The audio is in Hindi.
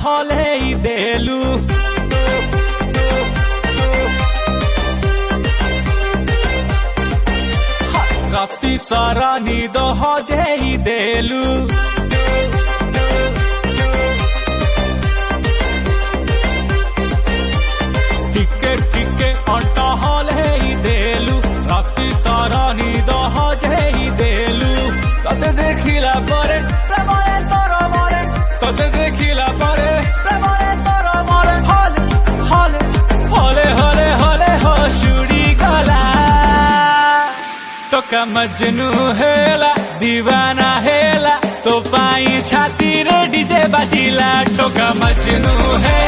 हलेई देलु राति सारा नींद हजेई देलु टिके टिके अंटा हलेई देलु राति सारा नींद हजेई देलु तते देखिला परे प्रेमरे तोर मरे तते देखिला परे प्रेमरे तोर मरे हले हले हले हले हले हो शुड़ी गला टोका मजनू हेला दीवाना हेला तो पाई छाती रे डीजे बाजिला टोका मजनू है